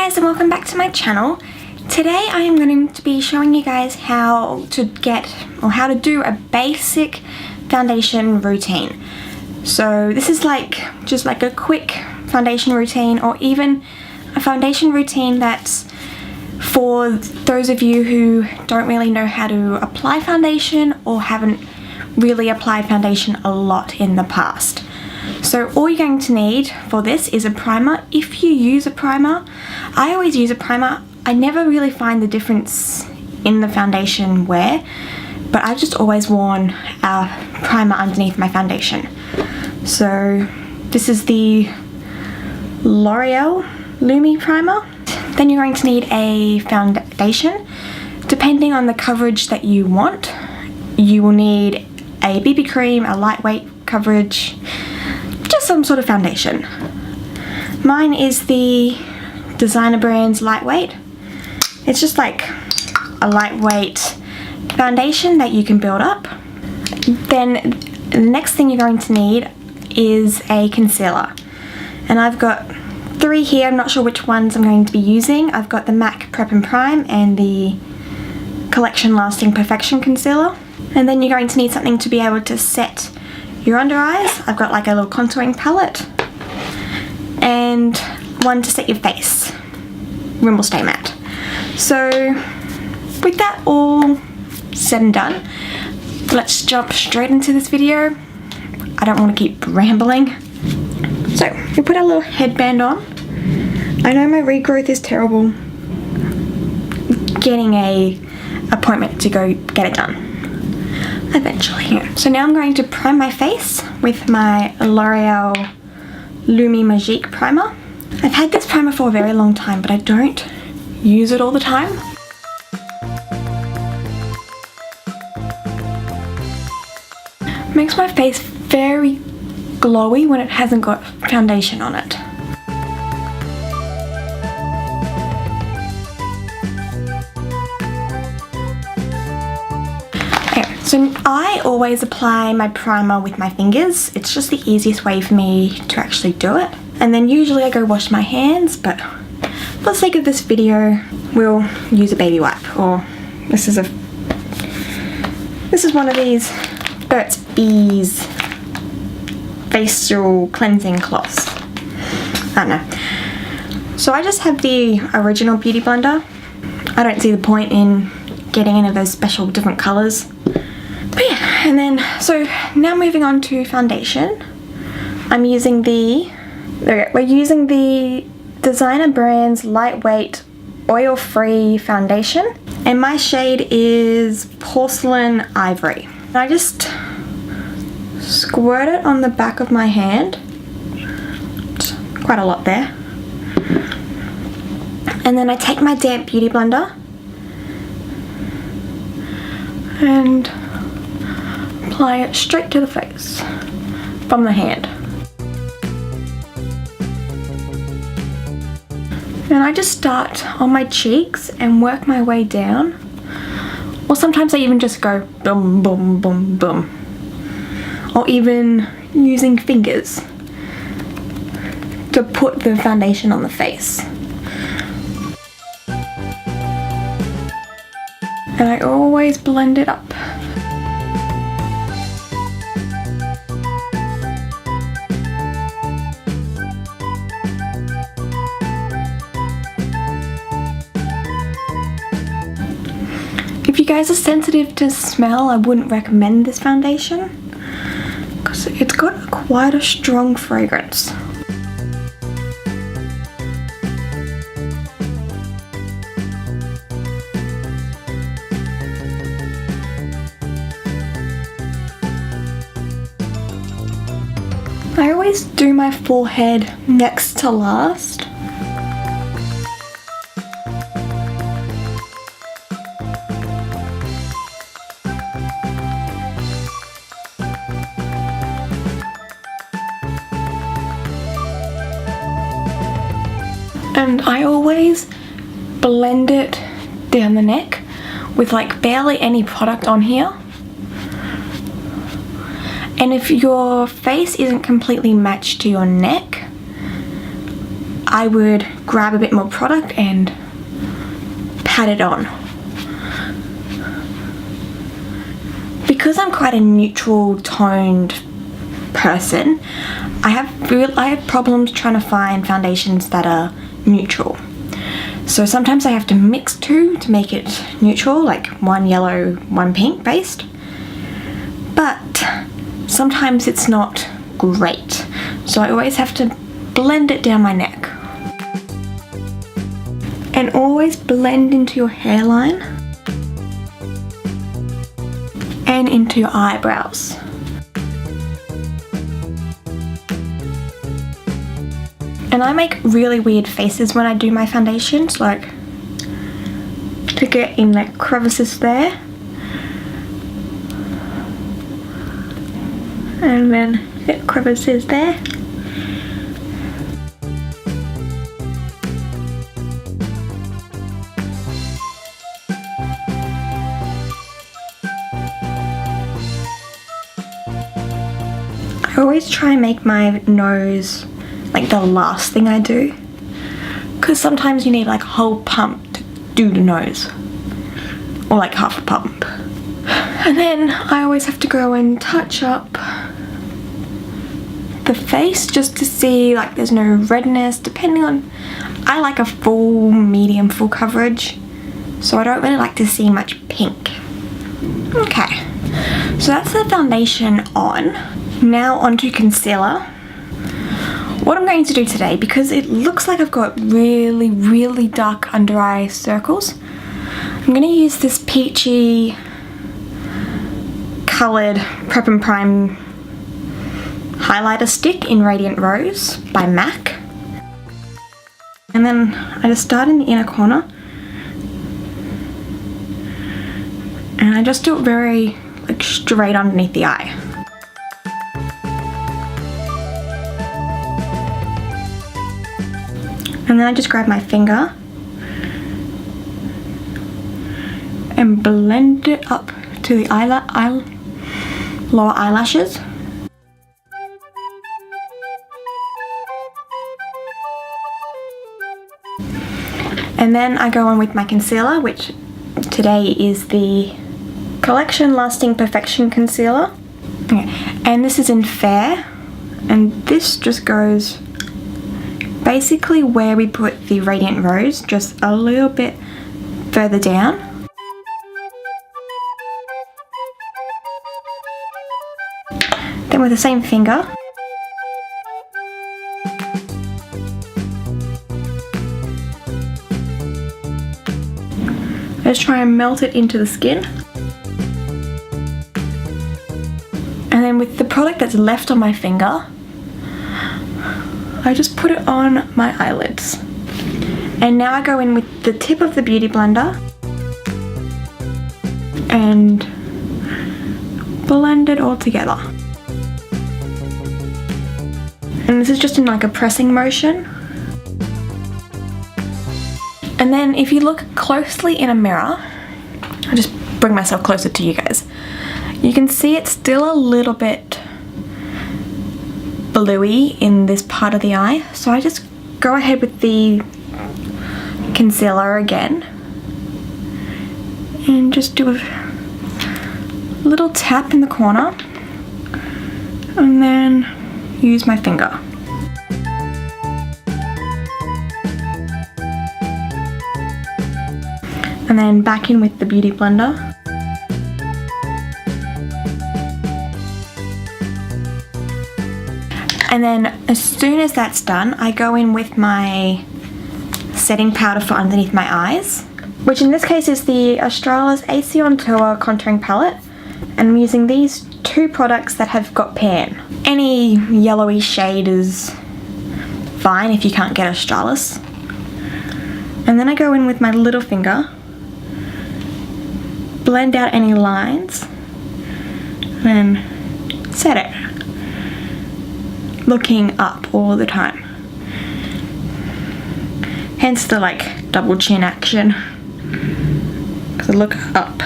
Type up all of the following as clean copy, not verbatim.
guys, and welcome back to my channel. Today I am going to be showing you guys how to do a basic foundation routine. So this is just like a quick foundation routine, or even a foundation routine that's for those of you who don't really know how to apply foundation or haven't really applied foundation a lot in the past. So all you're going to need for this is a primer. If you use a primer, I always use a primer. I never really find the difference in the foundation wear, but I've just always worn a primer underneath my foundation. So this is the L'Oreal Lumi primer. Then you're going to need a foundation. Depending on the coverage that you want, you will need a BB cream, a lightweight coverage, just some sort of foundation. Mine is the designer brand's lightweight. It's just like a lightweight foundation that you can build up. Then the next thing you're going to need is a concealer, and I've got 3 here. I'm not sure which ones I'm going to be using. I've got the MAC Prep and Prime and the Collection Lasting Perfection concealer. And then you're going to need something to be able to set your under eyes. I've got like a little contouring palette and one to set your face, Rimmel Stay Matte. So with that all said and done, let's jump straight into this video. I don't want to keep rambling. So we put our little headband on. I know my regrowth is terrible. Getting a appointment to go get it done eventually. So now I'm going to prime my face with my L'Oreal Lumi Magique primer. I've had this primer for a very long time, but I don't use it all the time. Makes my face very glowy when it hasn't got foundation on it. So I always apply my primer with my fingers. It's just the easiest way for me to actually do it. And then usually I go wash my hands, but for the sake of this video, we'll use a baby wipe. Or this is one of these Burt's Bees facial cleansing cloths. I don't know. So I just have the original Beauty Blender. I don't see the point in getting any of those special different colours. But yeah, and then, so now moving on to foundation. We're using the designer brand's lightweight oil-free foundation, and my shade is Porcelain Ivory. And I just squirt it on the back of my hand. It's quite a lot there. And then I take my damp Beauty Blender and apply it straight to the face from the hand. And I just start on my cheeks and work my way down. Or sometimes I even just go boom, boom, boom, boom. Or even using fingers to put the foundation on the face. And I always blend it up. If you guys are sensitive to smell, I wouldn't recommend this foundation because it's got quite a strong fragrance. I always do my forehead next to last. And I always blend it down the neck with like barely any product on here. And if your face isn't completely matched to your neck, I would grab a bit more product and pat it on. Because I'm quite a neutral toned person, I have problems trying to find foundations that are neutral. So sometimes I have to mix two to make it neutral, like one yellow, one pink based. But sometimes it's not great. So I always have to blend it down my neck. And always blend into your hairline and into your eyebrows. And I make really weird faces when I do my foundations, like to get in like crevices there. And then get crevices there. I always try and make my nose like the last thing I do, because sometimes you need like a whole pump to do the nose, or like half a pump. And then I always have to go and touch up the face just to see like there's no redness, depending on, I like a full, medium, full coverage, so I don't really like to see much pink. Okay, so that's the foundation on. Now onto concealer. What I'm going to do today, because it looks like I've got really, really dark under eye circles, I'm going to use this peachy coloured Prep and Prime highlighter stick in Radiant Rose by MAC. And then I just start in the inner corner and I just do it very like straight underneath the eye. And then I just grab my finger and blend it up to the lower eyelashes. And then I go on with my concealer, which today is the Collection Lasting Perfection Concealer. Okay. And this is in Fair, and this just goes basically where we put the Radiant Rose, just a little bit further down. Then with the same finger, just try and melt it into the skin. And then with the product that's left on my finger, I just put it on my eyelids. And now I go in with the tip of the Beauty Blender and blend it all together. And this is just in like a pressing motion. And then if you look closely in a mirror, I'll just bring myself closer to you guys, you can see it's still a little bit bluey in this part of the eye, so I just go ahead with the concealer again and just do a little tap in the corner and then use my finger. And then back in with the Beauty Blender. And then as soon as that's done, I go in with my setting powder for underneath my eyes, which in this case is the Australis AC on Tour Contouring Palette. And I'm using these two products that have got pan. Any yellowy shade is fine if you can't get Australis. And then I go in with my little finger, blend out any lines, and set it, looking up all the time. Hence the like double chin action, because I look up.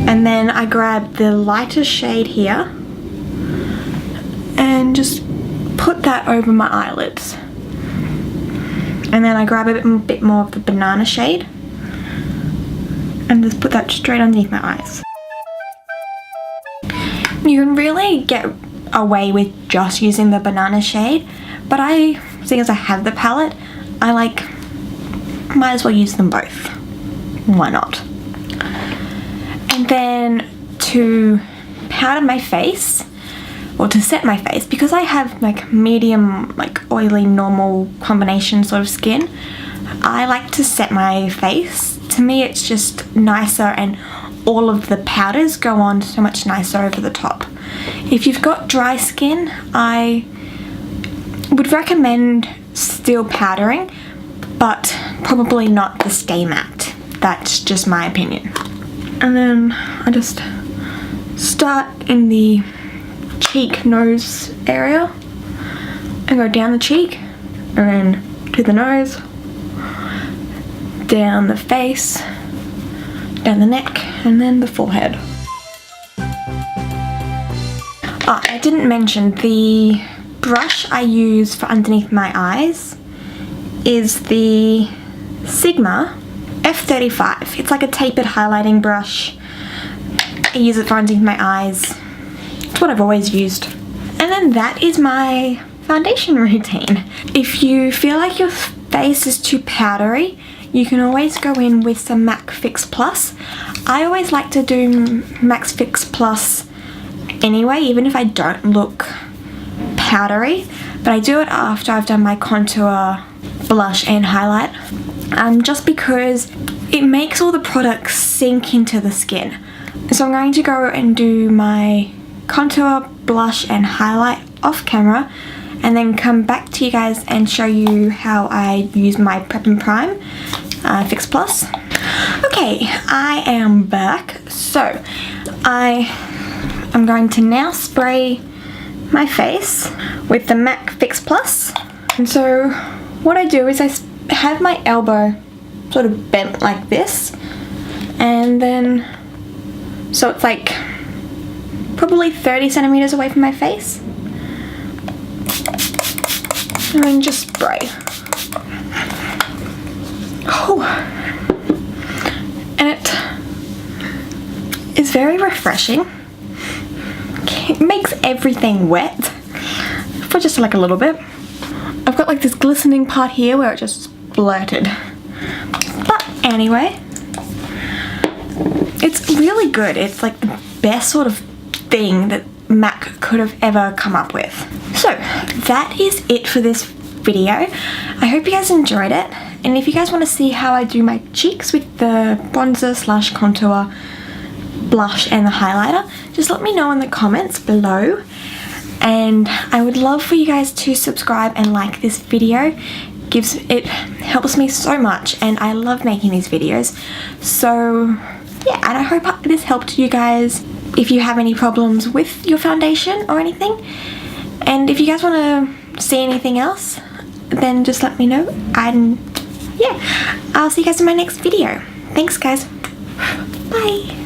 And then I grab the lighter shade here and just put that over my eyelids. And then I grab a bit more of the banana shade and just put that straight underneath my eyes. You can really get away with just using the banana shade, but seeing as I have the palette, might as well use them both. Why not? And then to powder my face, or to set my face, because I have like medium, like oily, normal combination sort of skin, I like to set my face. To me it's just nicer, and all of the powders go on so much nicer over the top. If you've got dry skin, I would recommend still powdering, but probably not the Stay Matte. That's just my opinion. And then I just start in the cheek nose area and go down the cheek and then to the nose, down the face, down the neck, and then the forehead. Oh, I didn't mention the brush I use for underneath my eyes is the Sigma F35. It's like a tapered highlighting brush. I use it for underneath my eyes. It's what I've always used. And then that is my foundation routine. If you feel like your face is too powdery, you can always go in with some MAC Fix Plus. I always like to do MAC Fix Plus anyway, even if I don't look powdery, but I do it after I've done my contour, blush and highlight, just because it makes all the products sink into the skin. So I'm going to go and do my contour, blush and highlight off camera, and then come back to you guys and show you how I use my Prep and Prime Fix Plus. Okay, I am back. So I'm going to now spray my face with the MAC Fix Plus. And so what I do is I have my elbow sort of bent like this, and then so it's like probably 30 centimeters away from my face, and then just spray. Oh. And it is very refreshing. It makes everything wet for just like a little bit. I've got like this glistening part here where it just blurted. But anyway, it's really good. It's like the best sort of thing that MAC could have ever come up with. So that is it for this video. I hope you guys enjoyed it. And if you guys want to see how I do my cheeks with the bronzer / contour, blush and the highlighter, just let me know in the comments below. And I would love for you guys to subscribe and like this video. It helps me so much, and I love making these videos. So yeah, and I hope this helped you guys if you have any problems with your foundation or anything. And if you guys want to see anything else, then just let me know. And yeah, I'll see you guys in my next video. Thanks guys. Bye.